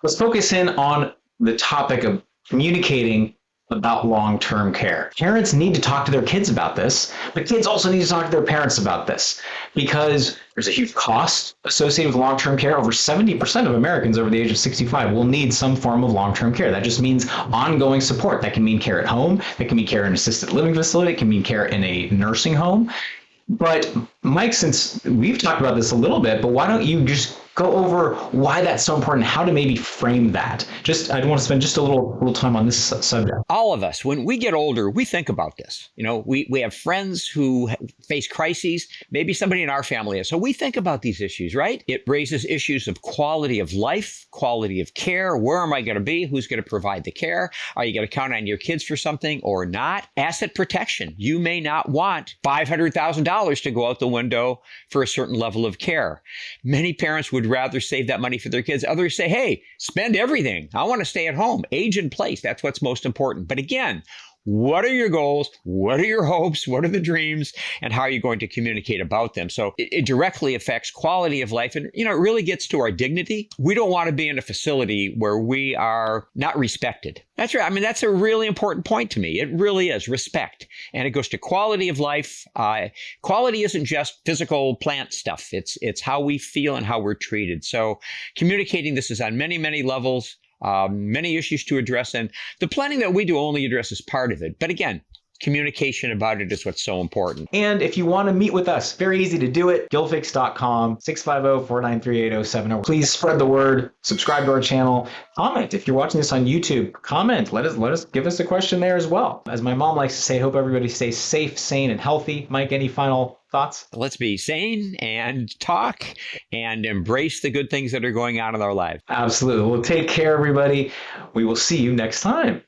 Let's focus in on the topic of communicating about long-term care. Parents need to talk to their kids about this, but kids also need to talk to their parents about this because there's a huge cost associated with long-term care. Over 70% of Americans over the age of 65 will need some form of long-term care. That just means ongoing support. That can mean care at home. That can mean care in an assisted living facility. It can mean care in a nursing home. But Mike, since we've talked about this a little bit, but why don't you just go over why that's so important, how to maybe frame that? I want to spend just a little time on this subject. All of us, when we get older, we think about this. We have friends who face crises, maybe somebody in our family is. So we think about these issues, right? It raises issues of quality of life, quality of care. Where am I going to be? Who's going to provide the care? Are you going to count on your kids for something or not? Asset protection. You may not want $500,000 to go out the window for a certain level of care. Many parents would rather save that money for their kids. Others say, hey, spend everything. I want to stay at home. Age in place. That's what's most important. But again, what are your goals? What are your hopes? What are the dreams? And how are you going to communicate about them? So it directly affects quality of life. And, it really gets to our dignity. We don't want to be in a facility where we are not respected. That's right. I mean, that's a really important point to me. It really is respect. And it goes to quality of life. Quality isn't just physical plant stuff. It's how we feel and how we're treated. So communicating this is on many, many levels. Many issues to address, and the planning that we do only addresses part of it. But again, communication about it is what's so important. And if you want to meet with us, very easy to do it. Gilfix.com, 650-493-8070. Please spread the word, subscribe to our channel, comment. If you're watching this on YouTube, comment. Let us give us a question there as well. As my mom likes to say, hope everybody stays safe, sane, and healthy. Mike, any final thoughts? Let's be sane and talk and embrace the good things that are going on in our lives. Absolutely. Well, take care, everybody. We will see you next time.